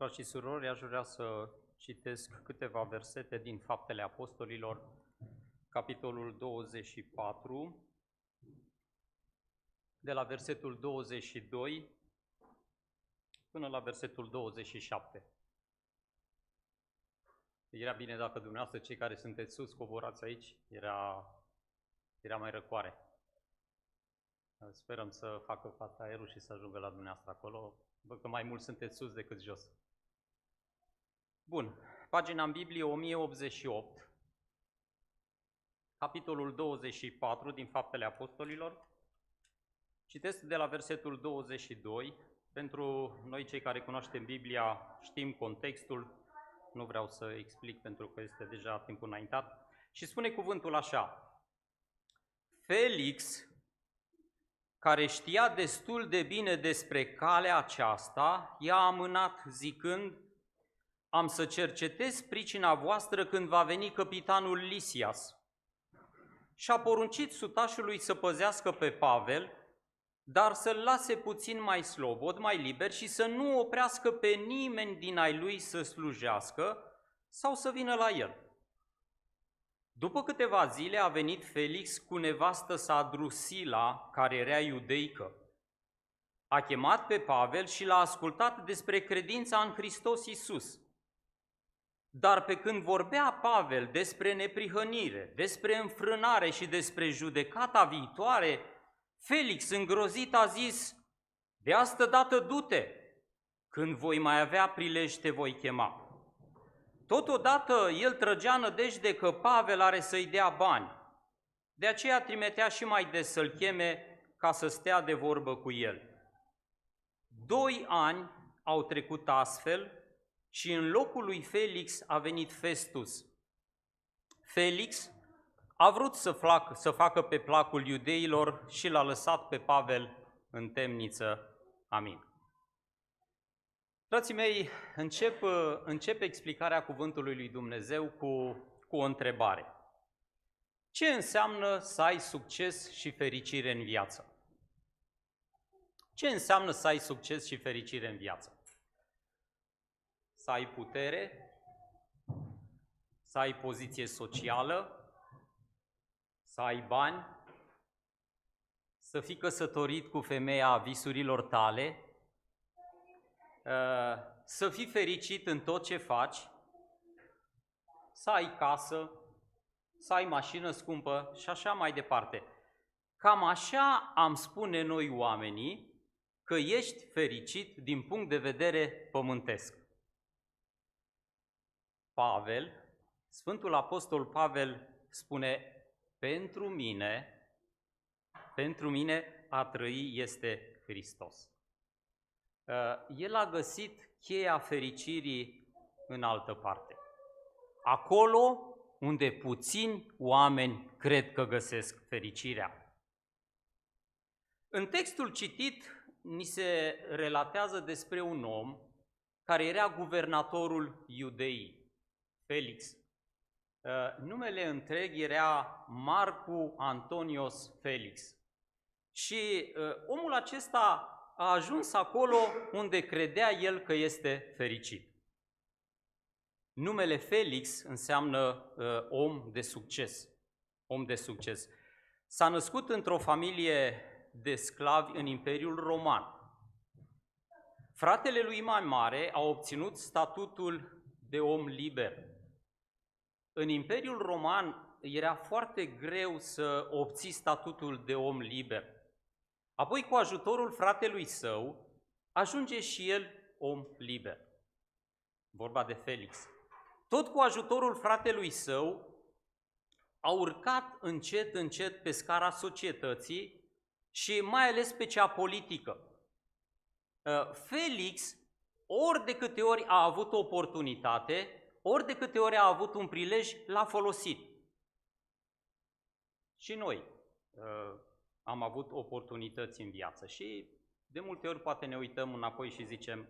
Frați și surori, aș vrea să citesc câteva versete din Faptele Apostolilor, capitolul 24, de la versetul 22 până la versetul 27. Era bine dacă dumneavoastră, cei care sunteți sus, coborați aici, era mai răcoare. Sperăm să facă fața aerul și să ajungă la dumneavoastră acolo. Văd că mai mult sunteți sus decât jos. Bun, pagina în Biblie 1088, capitolul 24 din Faptele Apostolilor. Citesc de la versetul 22, pentru noi cei care cunoaștem Biblia știm contextul, nu vreau să explic pentru că este deja timpul înaintat. Și spune cuvântul așa: Felix, care știa destul de bine despre calea aceasta, i-a amânat zicând: am să cercetez pricina voastră când va veni căpitanul Lisias. Și-a poruncit sutașului să păzească pe Pavel, dar să-l lase puțin mai slobod, mai liber și să nu oprească pe nimeni din ai lui să slujească sau să vină la el. După câteva zile a venit Felix cu nevastă sa Drusila, care era iudeică. A chemat pe Pavel și l-a ascultat despre credința în Hristos Iisus. Dar pe când vorbea Pavel despre neprihănire, despre înfrânare și despre judecata viitoare, Felix, îngrozit, a zis: de astă dată du-te, când voi mai avea prilej te voi chema. Totodată el trăgea nădejde că Pavel are să-i dea bani. De aceea trimitea și mai des să-l cheme ca să stea de vorbă cu el. 2 ani au trecut astfel și în locul lui Felix a venit Festus. Felix a vrut să facă pe placul iudeilor și l-a lăsat pe Pavel în temniță. Amin. Frații mei, încep explicarea cuvântului lui Dumnezeu cu o întrebare. Ce înseamnă să ai succes și fericire în viață? Ce înseamnă să ai succes și fericire în viață? Să ai putere, să ai poziție socială, să ai bani, să fii căsătorit cu femeia visurilor tale, să fii fericit în tot ce faci, să ai casă, să ai mașină scumpă și așa mai departe. Cam așa am spune noi oamenii că ești fericit din punct de vedere pământesc. Pavel, Sfântul Apostol Pavel spune: pentru mine a trăi este Hristos. El a găsit cheia fericirii în altă parte. Acolo unde puțini oameni cred că găsesc fericirea. În textul citit ni se relatează despre un om care era guvernatorul Iudeii, Felix. Numele întreg era Marcu Antonios Felix. Și omul acesta a ajuns acolo unde credea el că este fericit. Numele Felix înseamnă om de succes. Om de succes. S-a născut într-o familie de sclavi în Imperiul Roman. Fratele lui mai mare a obținut statutul de om liber. În Imperiul Roman era foarte greu să obții statutul de om liber. Apoi, cu ajutorul fratelui său, ajunge și el om liber. Vorba de Felix. Tot cu ajutorul fratelui său, a urcat încet, încet pe scara societății și mai ales pe cea politică. Felix, ori de câte ori a avut oportunitate, ori de câte ori a avut un prilej, l-a folosit. Și noi am avut oportunități în viață și de multe ori poate ne uităm înapoi și zicem: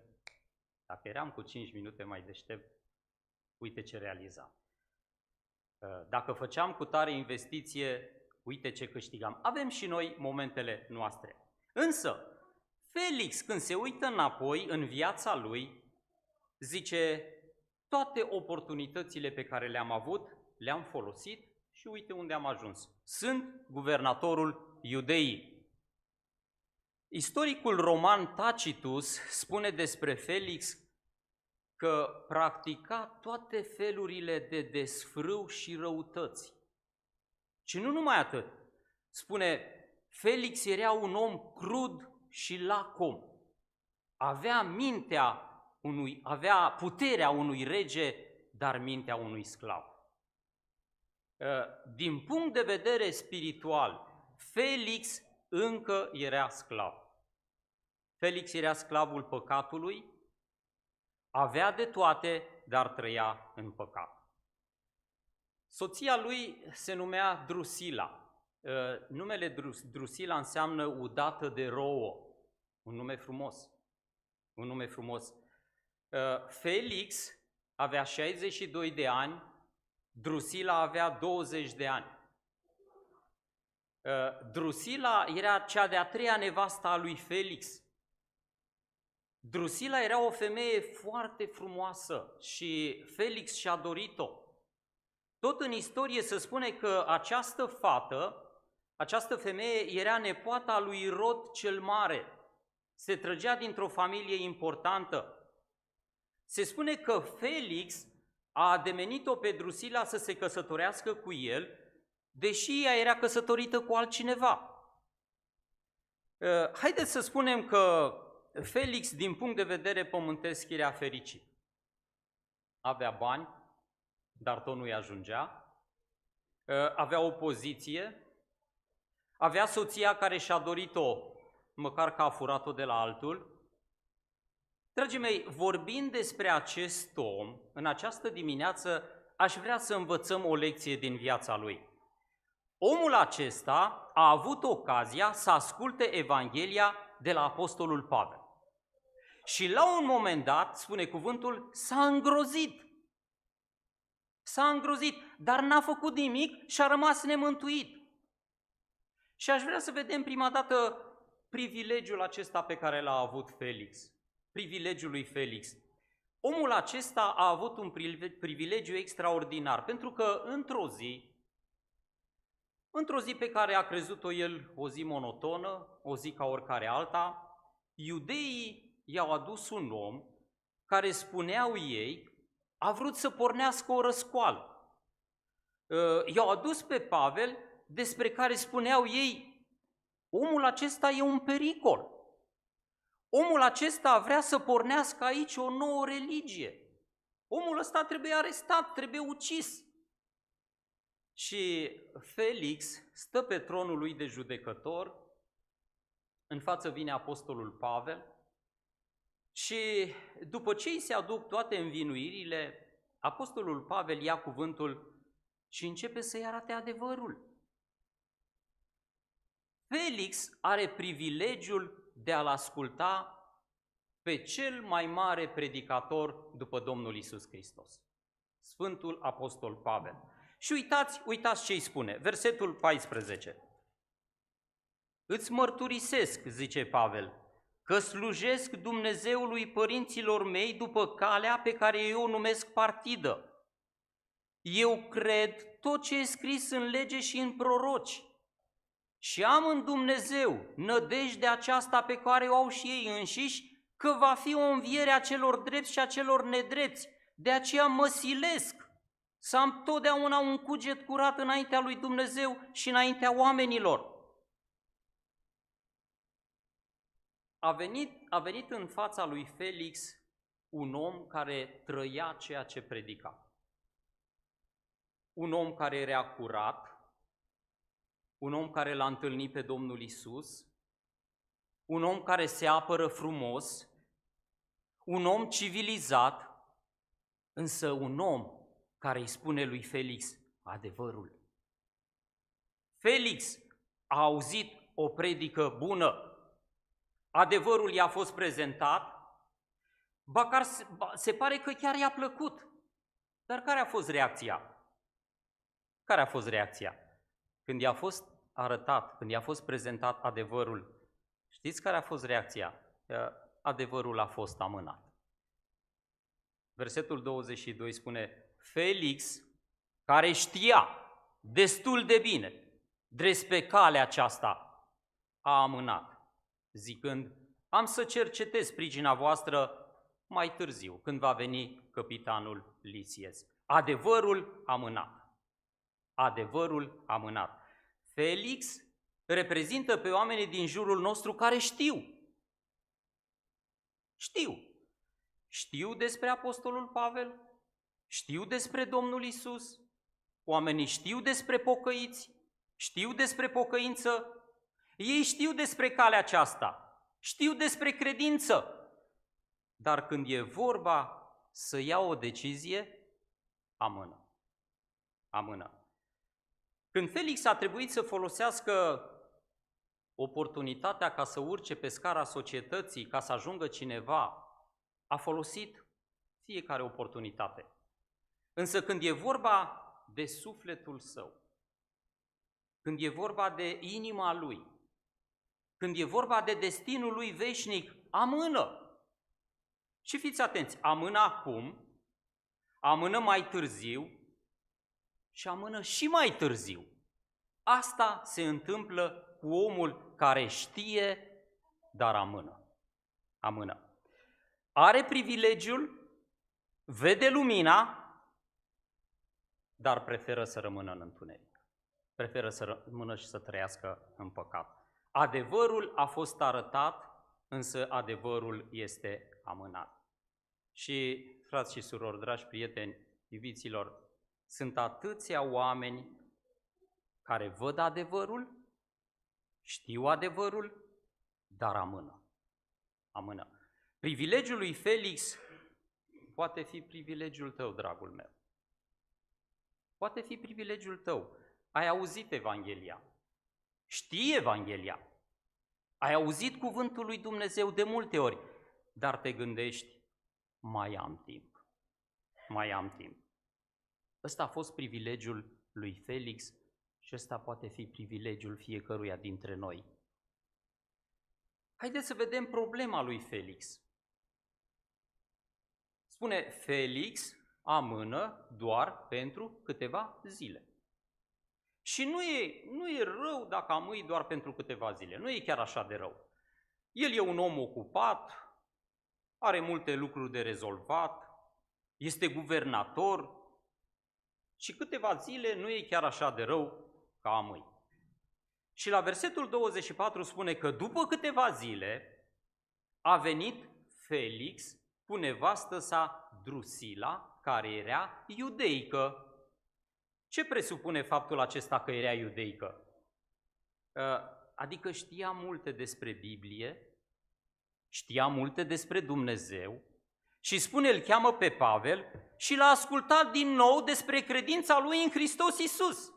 dacă eram cu 5 minute mai deștept, uite ce realizam. Dacă făceam cu tare investiție, uite ce câștigam. Avem și noi momentele noastre. Însă, Felix, când se uită înapoi în viața lui, Zice, toate oportunitățile pe care le-am avut, le-am folosit și uite unde am ajuns. Sunt guvernatorul Iudeii. Istoricul roman Tacitus spune despre Felix că practica toate felurile de desfrâu și răutăți. Și nu numai atât. Spune, Felix era un om crud și lacom. Avea puterea unui rege, dar mintea unui sclav. Din punct de vedere spiritual, Felix încă era sclav. Felix era sclavul păcatului, avea de toate, dar trăia în păcat. Soția lui se numea Drusila. Numele Drusila înseamnă udată de rouă, un nume frumos. Un nume frumos. Felix avea 62 de ani, Drusila avea 20 de ani. Drusila era cea de-a treia nevastă a lui Felix. Drusila era o femeie foarte frumoasă și Felix și-a dorit-o. Tot în istorie se spune că această fată, această femeie era nepoata lui Irod cel Mare. Se trăgea dintr-o familie importantă. Se spune că Felix a ademenit-o pe Drusila să se căsătorească cu el, deși ea era căsătorită cu altcineva. Haideți să spunem că Felix, din punct de vedere pământesc, era fericit. Avea bani, dar tot nu-i ajungea. Avea o poziție. Avea soția care și-a dorit-o, măcar că a furat-o de la altul. Dragii mei, vorbind despre acest om, în această dimineață aș vrea să învățăm o lecție din viața lui. Omul acesta a avut ocazia să asculte Evanghelia de la Apostolul Pavel. Și la un moment dat, spune cuvântul, s-a îngrozit. S-a îngrozit, dar n-a făcut nimic și a rămas nemântuit. Și aș vrea să vedem prima dată privilegiul acesta pe care l-a avut Felix. Privilegiul lui Felix. Omul acesta a avut un privilegiu extraordinar, pentru că într-o zi pe care a crezut-o el o zi monotonă, o zi ca oricare alta, iudeii i-au adus un om care, spuneau ei, a vrut să pornească o răscoală. I-au adus pe Pavel, despre care spuneau ei, omul acesta e un pericol. Omul acesta vrea să pornească aici o nouă religie. Omul ăsta trebuie arestat, trebuie ucis. Și Felix stă pe tronul lui de judecător, în față vine apostolul Pavel și după ce îi se aduc toate învinuirile, apostolul Pavel ia cuvântul și începe să-i arate adevărul. Felix are privilegiul de a-l asculta pe cel mai mare predicator după Domnul Iisus Hristos, Sfântul Apostol Pavel. Și uitați ce îi spune, versetul 14. Îți mărturisesc, zice Pavel, că slujesc Dumnezeului părinților mei după calea pe care eu o numesc partidă. Eu cred tot ce e scris în lege și în proroci și am în Dumnezeu nădejdea aceasta pe care o au și ei înșiși, că va fi o înviere a celor drepți și a celor nedrepți. De aceea mă silesc să am totdeauna un cuget curat înaintea lui Dumnezeu și înaintea oamenilor. A venit în fața lui Felix un om care trăia ceea ce predica. Un om care era curat, un om care l-a întâlnit pe Domnul Iisus, un om care se apără frumos, un om civilizat, însă un om care îi spune lui Felix adevărul. Felix a auzit o predică bună, adevărul i-a fost prezentat, se pare că chiar i-a plăcut. Dar care a fost reacția? Care a fost reacția? Când i-a fost arătat, când i-a fost prezentat adevărul, știți care a fost reacția? Adevărul a fost amânat. Versetul 22 spune, Felix, care știa destul de bine despre calea aceasta, a amânat, zicând, am să cercetez pricina voastră mai târziu, când va veni căpitanul Lisiez. Adevărul amânat. Adevărul amânat. Felix reprezintă pe oamenii din jurul nostru care știu. Știu despre apostolul Pavel, știu despre Domnul Isus, oamenii știu despre pocăiți, știu despre pocăință, ei știu despre calea aceasta, știu despre credință, dar când e vorba să ia o decizie, amână. Când Felix a trebuit să folosească oportunitatea ca să urce pe scara societății, ca să ajungă cineva, a folosit fiecare oportunitate. Însă când e vorba de sufletul său, când e vorba de inima lui, când e vorba de destinul lui veșnic, amână. Și fiți atenți, amână acum, amână mai târziu și amână și mai târziu. Asta se întâmplă cu omul care știe, dar amână. Are privilegiul, vede lumina, dar preferă să rămână în întuneric. Preferă să rămână și să trăiască în păcat. Adevărul a fost arătat, însă adevărul este amânat. Și, frați și surori, dragi prieteni, iubiților, sunt atâția oameni care văd adevărul, știu adevărul, dar amână. Privilegiul lui Felix poate fi privilegiul tău, dragul meu. Poate fi privilegiul tău. Ai auzit Evanghelia, știi Evanghelia, ai auzit cuvântul lui Dumnezeu de multe ori, dar te gândești, mai am timp. Ăsta a fost privilegiul lui Felix și ăsta poate fi privilegiul fiecăruia dintre noi. Haideți să vedem problema lui Felix. Spune, Felix amână doar pentru câteva zile. Și nu e rău dacă amâi doar pentru câteva zile, nu e chiar așa de rău. El e un om ocupat, are multe lucruri de rezolvat, este guvernator și câteva zile nu e chiar așa de rău ca amâi. Și la versetul 24 spune că după câteva zile a venit Felix cu nevastă sa Drusila, care era iudeică. Ce presupune faptul acesta că era iudeică? Adică știa multe despre Biblie, știa multe despre Dumnezeu și spune, îl cheamă pe Pavel și l-a ascultat din nou despre credința lui în Hristos Iisus.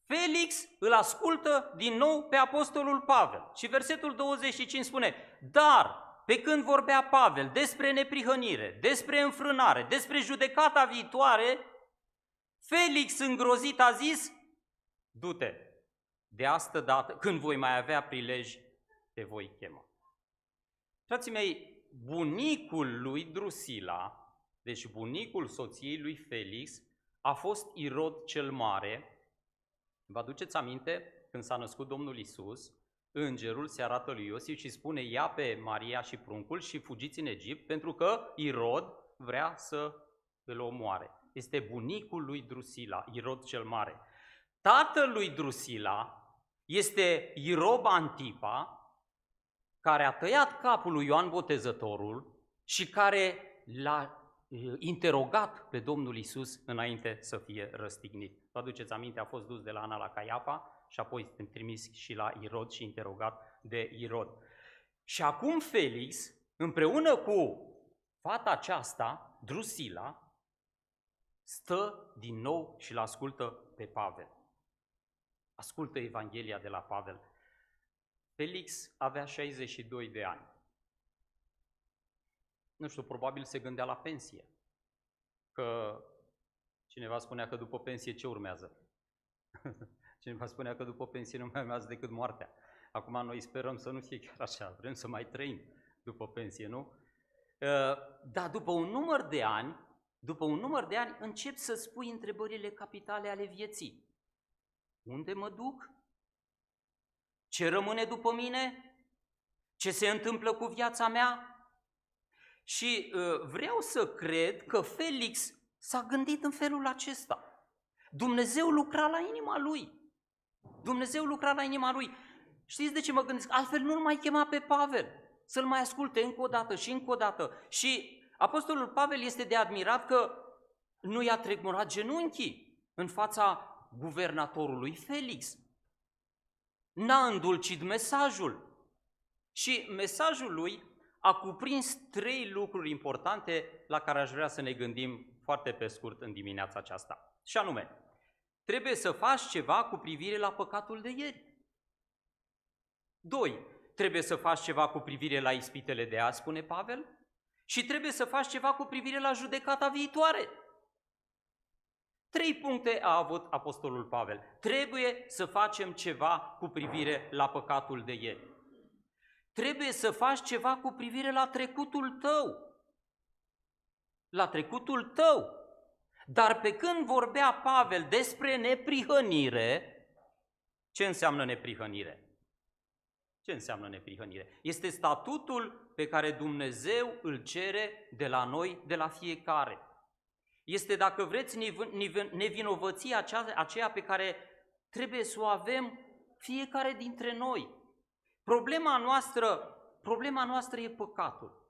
Felix îl ascultă din nou pe apostolul Pavel și versetul 25 spune, dar pe când vorbea Pavel despre neprihănire, despre înfrânare, despre judecata viitoare, Felix îngrozit a zis, du-te, de astă dată, când voi mai avea prilej, te voi chema. Frații mei, bunicul lui Drusila, deci bunicul soției lui Felix, a fost Irod cel Mare. Vă aduceți aminte, când s-a născut Domnul Isus, îngerul se arată lui Iosif și spune, ia pe Maria și pruncul și fugiți în Egipt, pentru că Irod vrea să îl omoare. Este bunicul lui Drusila, Irod cel Mare. Tatăl lui Drusila este Irob Antipa, care a tăiat capul lui Ioan Botezătorul și care l-a interogat pe Domnul Isus înainte să fie răstignit. Vă aduceți aminte, a fost dus de la Ana la Caiafa și apoi trimis și la Irod și interogat de Irod. Și acum Felix, împreună cu fata aceasta, Drusila, stă din nou și îl ascultă pe Pavel. Ascultă Evanghelia de la Pavel. Felix avea 62 de ani. Nu știu, probabil se gândea la pensie. Că cineva spunea că după pensie ce urmează? Cineva spunea că după pensie nu mai urmează decât moartea. Acum noi sperăm să nu fie chiar așa, vrem să mai trăim după pensie, nu? Dar după un număr de ani începi să spui întrebările capitale ale vieții. Unde mă duc? Ce rămâne după mine? Ce se întâmplă cu viața mea? Și vreau să cred că Felix s-a gândit în felul acesta. Dumnezeu lucra la inima lui. Dumnezeu lucra la inima lui. Știți de ce mă gândesc? Altfel nu-l mai chema pe Pavel să-l mai asculte încă o dată și încă o dată. Și apostolul Pavel este de admirat că nu i-a tremurat genunchii în fața guvernatorului Felix. N-a îndulcit mesajul. Și mesajul lui a cuprins 3 lucruri importante la care aș vrea să ne gândim foarte pe scurt în dimineața aceasta. Și anume, trebuie să faci ceva cu privire la păcatul de ieri. 2. Trebuie să faci ceva cu privire la ispitele de azi, spune Pavel, și trebuie să faci ceva cu privire la judecata viitoare. 3 puncte a avut apostolul Pavel. Trebuie să facem ceva cu privire la păcatul de ieri. Trebuie să faci ceva cu privire la trecutul tău. La trecutul tău. Dar pe când vorbea Pavel despre neprihănire, ce înseamnă neprihănire? Ce înseamnă neprihănire? Este statutul pe care Dumnezeu îl cere de la noi, de la fiecare. Este, dacă vreți, nevinovăția aceea pe care trebuie să o avem fiecare dintre noi. Problema noastră e păcatul.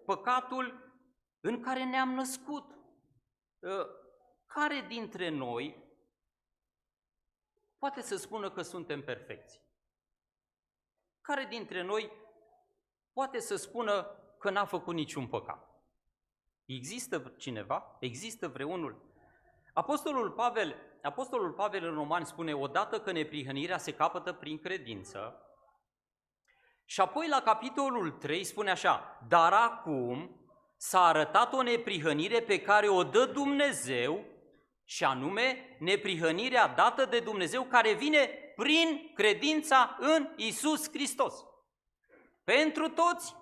Păcatul în care ne-am născut. Care dintre noi poate să spună că suntem perfecți? Care dintre noi poate să spună că n-a făcut niciun păcat? Există cineva? Există vreunul? Apostolul Pavel în Romani spune: odată că neprihănirea se capătă prin credință. Și apoi la capitolul 3 spune așa: dar acum s-a arătat o neprihănire pe care o dă Dumnezeu, și anume neprihănirea dată de Dumnezeu care vine prin credința în Iisus Hristos. Pentru toți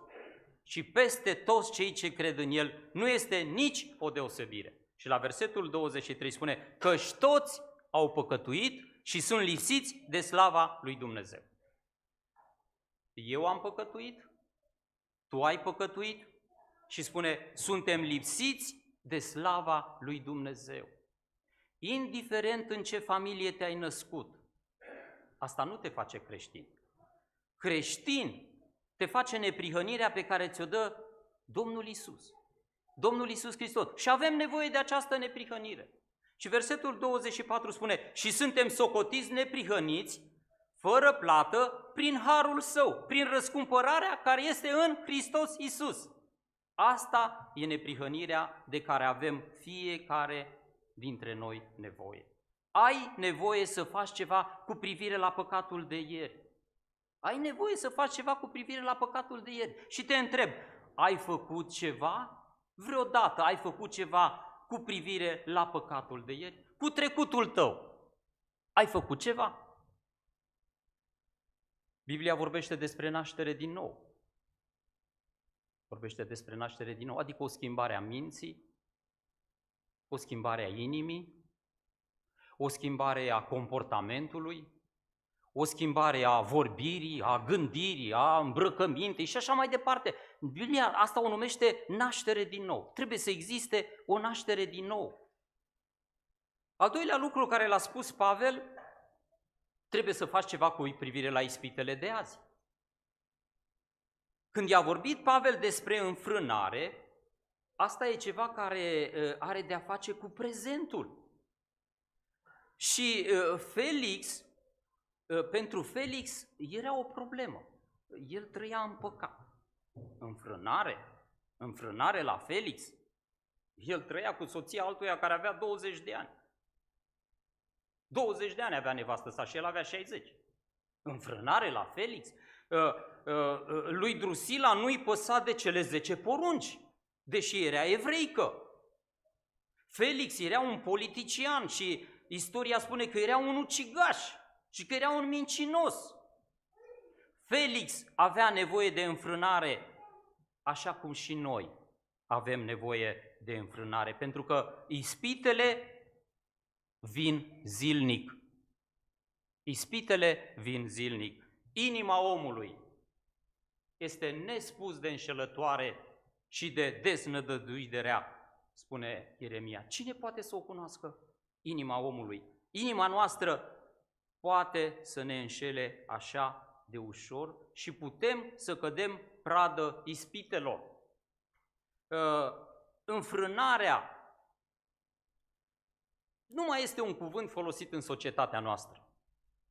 și peste toți cei ce cred în El, nu este nici o deosebire. Și la versetul 23 spune: căci toți au păcătuit și sunt lipsiți de slava lui Dumnezeu. Eu am păcătuit, tu ai păcătuit și spune: suntem lipsiți de slava lui Dumnezeu. Indiferent în ce familie te-ai născut, asta nu te face creștin. Creștin te face neprihănirea pe care ți-o dă Domnul Iisus. Domnul Iisus Hristos. Și avem nevoie de această neprihănire. Și versetul 24 spune: și suntem socotiți neprihăniți, fără plată, prin harul Său, prin răscumpărarea care este în Hristos Iisus. Asta e neprihănirea de care avem fiecare dintre noi nevoie. Ai nevoie să faci ceva cu privire la păcatul de ieri. Ai nevoie să faci ceva cu privire la păcatul de ieri. Și te întreb: ai făcut ceva? Vreodată ai făcut ceva cu privire la păcatul de ieri? Cu trecutul tău. Ai făcut ceva? Biblia vorbește despre naștere din nou. Vorbește despre naștere din nou, adică o schimbare a minții, o schimbare a inimii, o schimbare a comportamentului, o schimbare a vorbirii, a gândirii, a îmbrăcămintei și așa mai departe. Biblia asta o numește naștere din nou. Trebuie să existe o naștere din nou. Al doilea lucru care l-a spus Pavel: trebuie să faci ceva cu privire la ispitele de azi. Când i-a vorbit Pavel despre înfrânare, asta e ceva care are de-a face cu prezentul. Și pentru Felix era o problemă. El trăia în păcat. Înfrânare la Felix. El trăia cu soția altuia care avea 20 de ani. 20 de ani avea nevastă sa și el avea 60. Înfrânare la Felix. Lui Drusila nu-i păsa de cele 10 porunci, deși era evreică. Felix era un politician și istoria spune că era un ucigaș și că era un mincinos. Felix avea nevoie de înfrânare așa cum și noi avem nevoie de înfrânare, pentru că ispitele vin zilnic. Ispitele vin zilnic. Inima omului este nespus de înșelătoare și de deznădăjduit de rea, spune Ieremia. Cine poate să o cunoască? Inima omului. Inima noastră poate să ne înșele așa de ușor și putem să cădem pradă ispitelor. Înfrânarea nu mai este un cuvânt folosit în societatea noastră.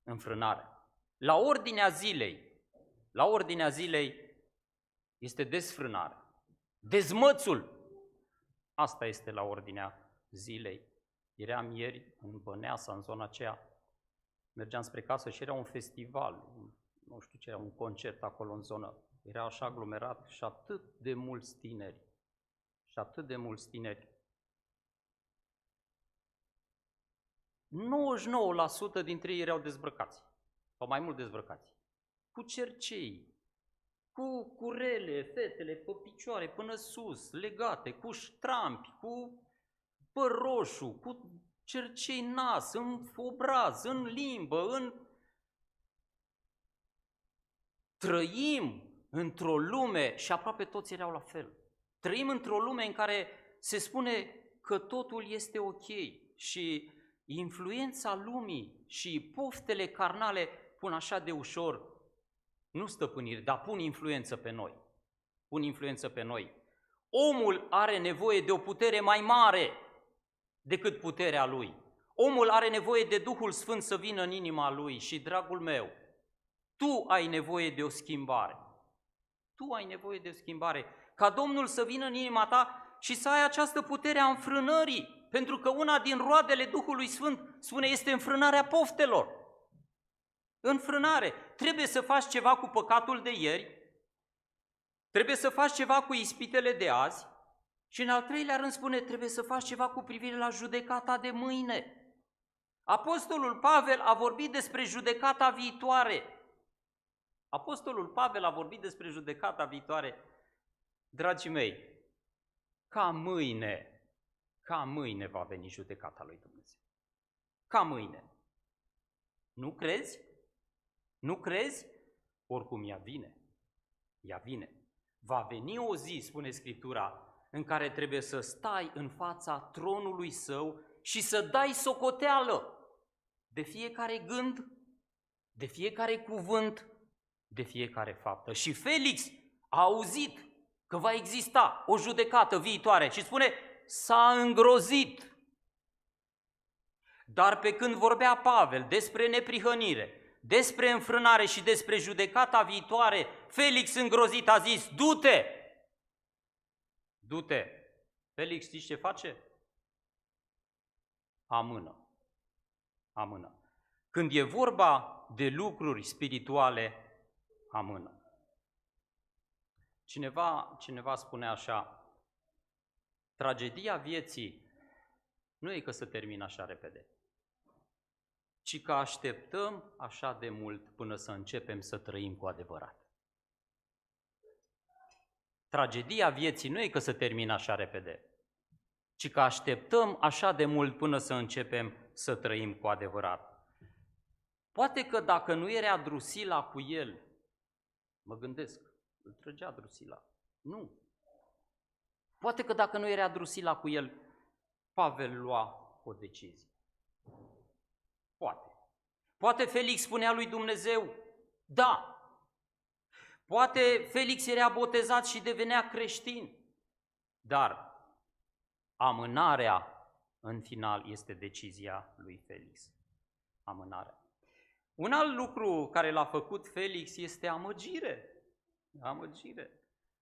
Înfrânarea. La ordinea zilei este desfrânare. Dezmățul, asta este la ordinea zilei. Eram ieri în Băneasa, în zona aceea, mergeam spre casă și era un festival, nu știu ce era, un concert acolo în zonă. Era așa aglomerat și atât de mulți tineri. 99% dintre ei erau dezbrăcați, sau mai mult dezbrăcați, cu cercei, cu curele, fetele pe picioare până sus, legate, cu ștrampi, cu păr roșu, cu cercei în nas, în obraz, în limbă, Trăim într-o lume, și aproape toți erau la fel, trăim într-o lume în care se spune că totul este ok și influența lumii și poftele carnale pun așa de ușor, nu stăpâniri, dar pun influență pe noi. Omul are nevoie de o putere mai mare decât puterea lui. Omul are nevoie de Duhul Sfânt să vină în inima lui și, dragul meu, tu ai nevoie de o schimbare. Ca Domnul să vină în inima ta și să ai această putere a înfrânării, pentru că una din roadele Duhului Sfânt, spune, este înfrânarea poftelor. Înfrânare. Trebuie să faci ceva cu păcatul de ieri, trebuie să faci ceva cu ispitele de azi și în al treilea rând spune, trebuie să faci ceva cu privire la judecata de mâine. Apostolul Pavel a vorbit despre judecata viitoare. Dragii mei, ca mâine va veni judecata lui Dumnezeu. Ca mâine. Nu crezi? Oricum ea vine. Va veni o zi, spune Scriptura, în care trebuie să stai în fața tronului său și să dai socoteală de fiecare gând, de fiecare cuvânt, de fiecare faptă. Și Felix a auzit că va exista o judecată viitoare și spune, s-a îngrozit. Dar pe când vorbea Pavel despre neprihănire, despre înfrânare și despre judecata viitoare, Felix îngrozit a zis, du-te. Felix știți ce face? Amână. Când e vorba de lucruri spirituale, amână. Cineva spune așa, tragedia vieții nu e că se termină așa repede, ci că așteptăm așa de mult până să începem să trăim cu adevărat. Tragedia vieții nu e că se termină așa repede, ci că așteptăm așa de mult până să începem să trăim cu adevărat. Poate că dacă nu era Drusila cu el, mă gândesc, îl trăgea Drusila. Nu. Poate că dacă nu era Drusila cu el, Pavel lua o decizie. Poate Felix spunea lui Dumnezeu, da. Poate Felix era botezat și devenea creștin. Dar amânarea, în final, este decizia lui Felix. Amânarea. Un alt lucru care l-a făcut Felix este amăgire.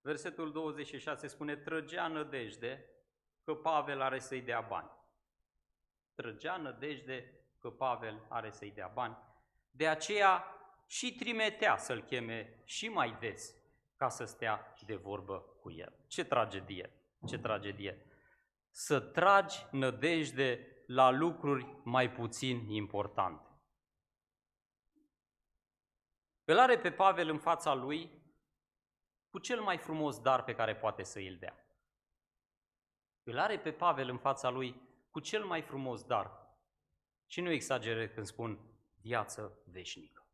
Versetul 26 spune, trăgea nădejde că Pavel are să-i dea bani. De aceea și trimitea să-l cheme și mai des ca să stea de vorbă cu el. Ce tragedie! Să tragi nădejde la lucruri mai puțin importante. Îl are pe Pavel în fața lui cu cel mai frumos dar pe care poate să îl dea. Îl are pe Pavel în fața lui cu cel mai frumos dar. Și nu exagerez când spun viață veșnică.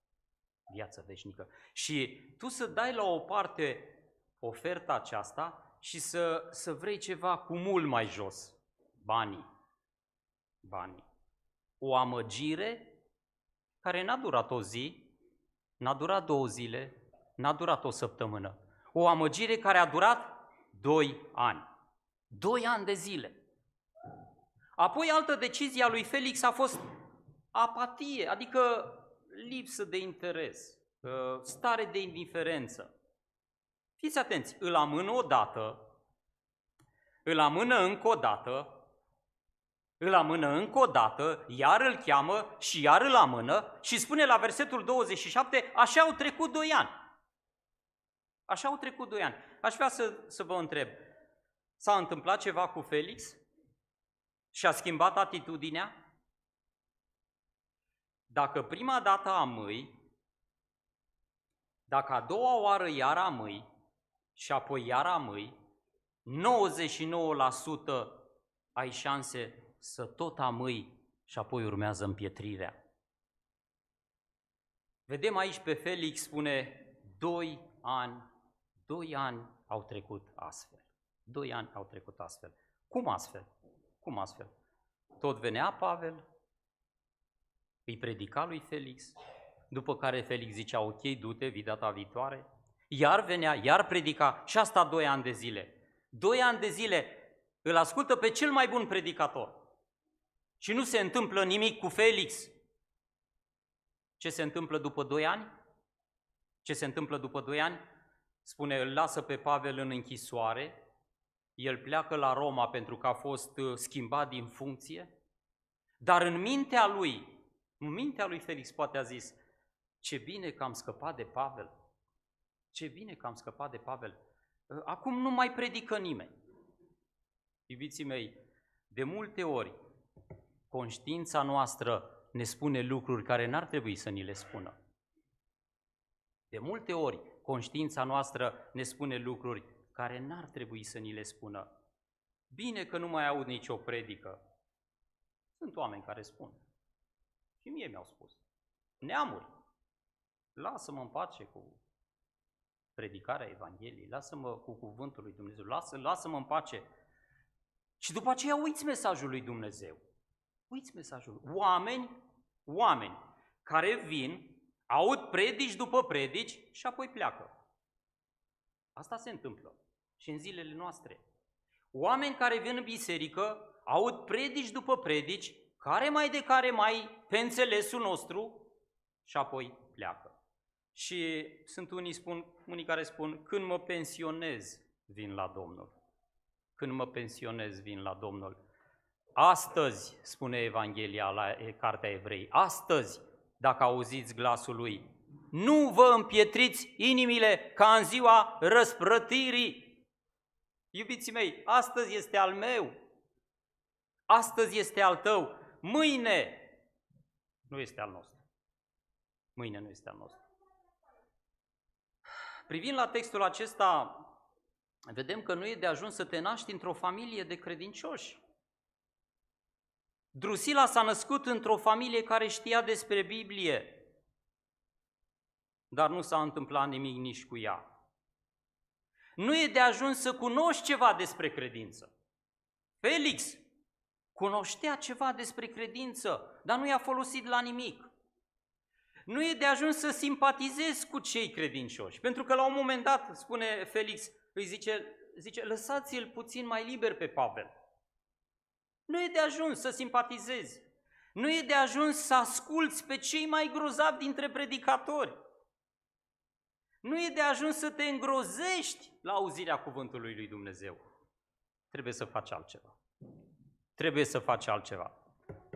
Viață veșnică. Și tu să dai la o parte oferta aceasta și să vrei ceva cu mult mai jos. Banii. O amăgire care n-a durat o zi, n-a durat 2 zile, n-a durat o săptămână. O amăgire care a durat 2 ani. 2 ani de zile. Apoi altă decizie a lui Felix a fost apatie, adică lipsă de interes, stare de indiferență. Fiți atenți, îl amână odată, îl amână încă o dată, îl amână încă o dată, iar îl cheamă și iar îl amână și spune la versetul 27, așa au trecut 2 ani. Așa au trecut 2 ani. Aș vrea să vă întreb, s-a întâmplat ceva cu Felix? Și-a schimbat atitudinea? Dacă prima dată amâi, dacă a doua oară iar amâi și apoi iar amâi, 99% ai șanse să tot amâi și apoi urmează împietrirea. Vedem aici pe Felix, spune, 2 ani au trecut astfel. 2 ani au trecut astfel. Cum astfel? Cum astfel? Tot venea Pavel, îi predica lui Felix, după care Felix zicea, ok, du-te, vii data viitoare, iar venea, iar predica și asta 2 ani de zile. 2 ani de zile îl ascultă pe cel mai bun predicator și nu se întâmplă nimic cu Felix. Ce se întâmplă după 2 ani? Ce se întâmplă după 2 ani? Spune, îl lasă pe Pavel în închisoare, el pleacă la Roma pentru că a fost schimbat din funcție, dar în mintea lui Felix poate a zis, ce bine că am scăpat de Pavel, ce bine că am scăpat de Pavel, acum nu mai predică nimeni. Iubiții mei, de multe ori conștiința noastră ne spune lucruri care n-ar trebui să ni le spună. De multe ori conștiința noastră ne spune lucruri care n-ar trebui să ni le spună. Bine că nu mai aud nicio predică. Sunt oameni care spun. Și mie mi-au spus. Neamuri, lasă-mă în pace cu predicarea Evangheliei, lasă-mă cu cuvântul lui Dumnezeu, lasă-mă în pace. Și după aceea uiți mesajul lui Dumnezeu. Uiți mesajul. Oameni care vin, aud predici după predici și apoi pleacă. Asta se întâmplă și în zilele noastre. Oameni care vin în biserică, aud predici după predici, care mai pe înțelesul nostru și apoi pleacă. Și sunt unii care spun, când mă pensionez, vin la Domnul. Când mă pensionez, vin la Domnul. Astăzi, spune Evanghelia la Cartea Evrei, astăzi, dacă auziți glasul lui, nu vă împietriți inimile ca în ziua răsplătirii. Iubiții mei, astăzi este al meu, astăzi este al tău, mâine nu este al nostru. Mâine nu este al nostru. Privind la textul acesta, vedem că nu e de ajuns să te naști într-o familie de credincioși. Drusila s-a născut într-o familie care știa despre Biblie, dar nu s-a întâmplat nimic nici cu ea. Nu e de ajuns să cunoști ceva despre credință. Felix cunoștea ceva despre credință, dar nu i-a folosit la nimic. Nu e de ajuns să simpatizezi cu cei credincioși, pentru că la un moment dat, spune Felix, îi zice lăsați-l puțin mai liber pe Pavel. Nu e de ajuns să simpatizezi. Nu e de ajuns să asculți pe cei mai grozavi dintre predicatori. Nu e de ajuns să te îngrozești la auzirea cuvântului lui Dumnezeu. Trebuie să faci altceva. Trebuie să faci altceva.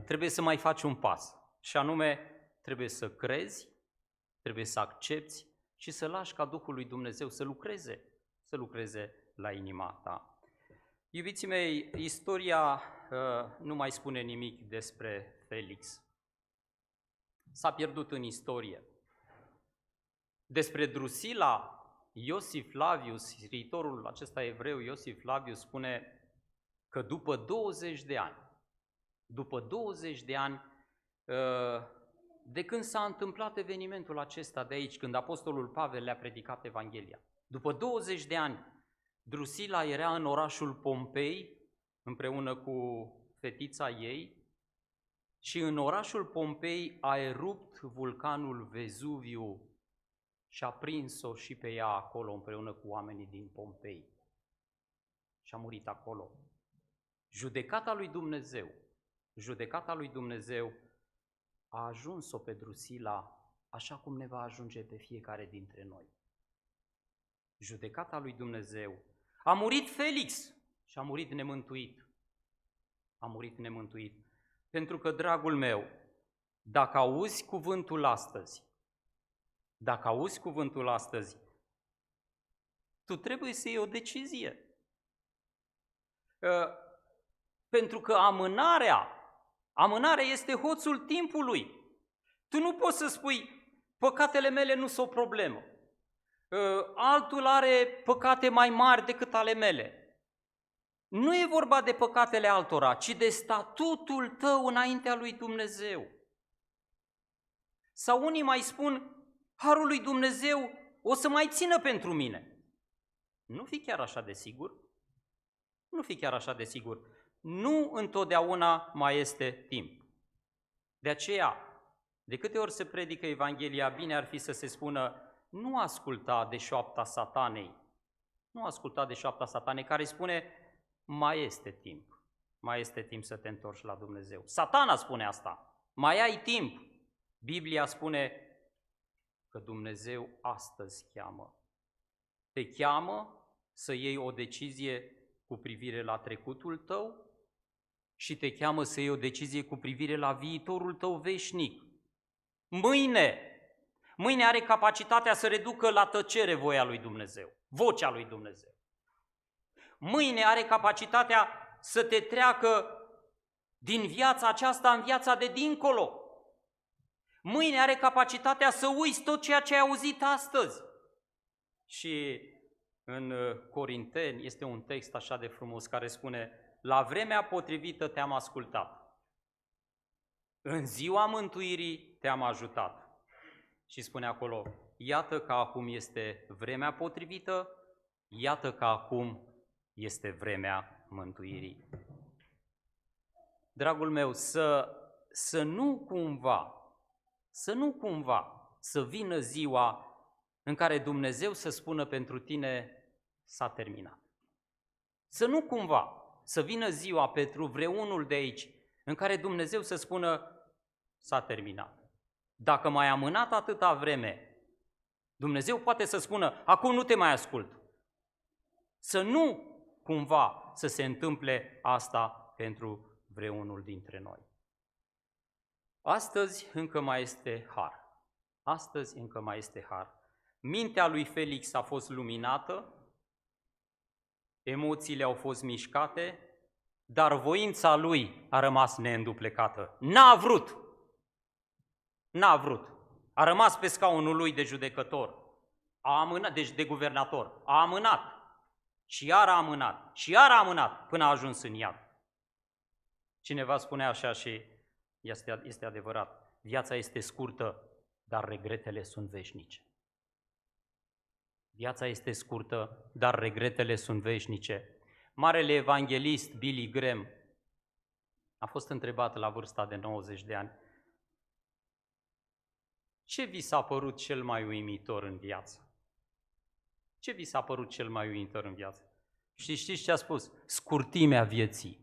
Trebuie să mai faci un pas. Și anume, trebuie să crezi, trebuie să accepti și să lași ca Duhul lui Dumnezeu să lucreze la inima ta. Iubiții mei, istoria nu mai spune nimic despre Felix. S-a pierdut în istorie. Despre Drusila Iosif Flavius, scriitorul acesta evreu, Iosif Flavius, spune că după 20 de ani, de când s-a întâmplat evenimentul acesta de aici, când apostolul Pavel le-a predicat Evanghelia, după 20 de ani, Drusila era în orașul Pompei, împreună cu fetița ei, și în orașul Pompei a erupt vulcanul Vezuviu și a prins-o și pe ea acolo împreună cu oamenii din Pompei. Și a murit acolo. Judecata lui Dumnezeu a ajuns-o pe Drusila așa cum ne va ajunge pe fiecare dintre noi. Judecata lui Dumnezeu. A murit Felix și a murit nemântuit. A murit nemântuit. Pentru că, dragul meu, dacă auzi cuvântul astăzi, tu trebuie să iei o decizie. Pentru că amânarea este hoțul timpului. Tu nu poți să spui, păcatele mele nu sunt o problemă. Altul are păcate mai mari decât ale mele. Nu e vorba de păcatele altora, ci de statutul tău înaintea lui Dumnezeu. Sau unii mai spun, harul lui Dumnezeu o să mai țină pentru mine. Nu fi chiar așa de sigur. Nu întotdeauna mai este timp. De aceea, de câte ori se predică Evanghelia, bine ar fi să se spună, nu asculta de șoapta Satanei. Nu asculta de șoapta Satanei care spune, mai este timp să te întorci la Dumnezeu. Satana spune asta, mai ai timp. Biblia spune că Dumnezeu astăzi te cheamă să iei o decizie cu privire la trecutul tău și te cheamă să iei o decizie cu privire la viitorul tău veșnic. Mâine are capacitatea să reducă la tăcere voia lui Dumnezeu, vocea lui Dumnezeu. Mâine are capacitatea să te treacă din viața aceasta în viața de dincolo. Mâine are capacitatea să uiți tot ceea ce ai auzit astăzi. Și în Corinteni este un text așa de frumos care spune, la vremea potrivită te-am ascultat, în ziua mântuirii te-am ajutat. Și spune acolo, iată că acum este vremea potrivită, iată că acum este vremea mântuirii. Dragul meu, să nu cumva să vină ziua în care Dumnezeu să spună pentru tine, s-a terminat. Să nu cumva să vină ziua pentru vreunul de aici în care Dumnezeu să spună, s-a terminat. Dacă m-ai amânat atâta vreme, Dumnezeu poate să spună, acum nu te mai ascult. Să nu cumva să se întâmple asta pentru vreunul dintre noi. Astăzi încă mai este har. Mintea lui Felix a fost luminată, emoțiile au fost mișcate, dar voința lui a rămas neînduplecată. N-a vrut. A rămas pe scaunul lui de judecător, de guvernator. A amânat. Și iar a amânat până a ajuns în iad. Cineva spunea așa și este adevărat, viața este scurtă, dar regretele sunt veșnice. Marele evanghelist Billy Graham a fost întrebat la vârsta de 90 de ani, ce vi s-a părut cel mai uimitor în viață? Și știți ce a spus? Scurtimea vieții.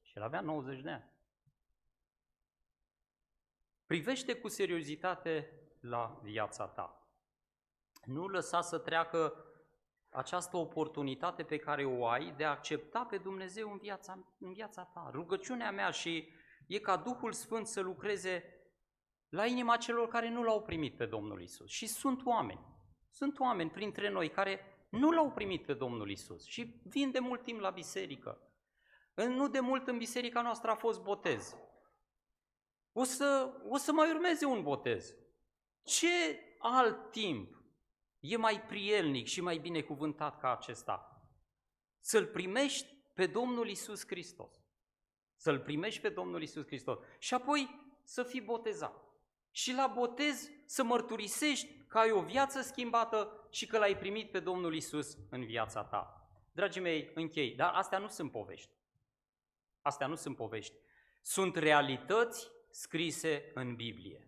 Și el avea 90 de ani. Privește cu seriozitate la viața ta. Nu lăsa să treacă această oportunitate pe care o ai de a accepta pe Dumnezeu în viața ta. Rugăciunea mea și e ca Duhul Sfânt să lucreze la inima celor care nu l-au primit pe Domnul Iisus. Și sunt oameni printre noi care nu l-au primit pe Domnul Iisus și vin de mult timp la biserică. Nu de mult în biserica noastră a fost botez. O să mai urmeze un botez. alt timp e mai prielnic și mai binecuvântat ca acesta? Să-L primești pe Domnul Iisus Hristos. Să-L primești pe Domnul Iisus Hristos și apoi să fii botezat. Și la botez să mărturisești că ai o viață schimbată și că L-ai primit pe Domnul Iisus în viața ta. Dragii mei, închei, dar astea nu sunt povești. Astea nu sunt povești. Sunt realități scrise în Biblie.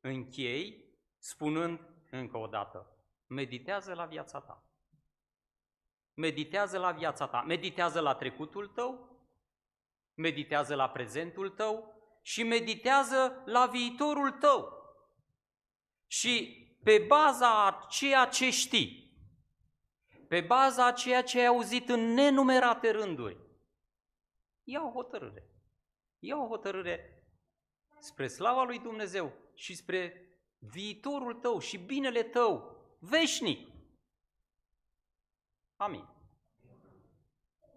Închei spunând încă o dată, meditează la viața ta. Meditează la viața ta, meditează la trecutul tău, meditează la prezentul tău și meditează la viitorul tău. Și pe baza a ceea ce știi, pe baza a ceea ce ai auzit în nenumerate rânduri, ia o hotărâre. Ia o hotărâre spre slava lui Dumnezeu și spre viitorul tău și binele tău veșnic. Amin.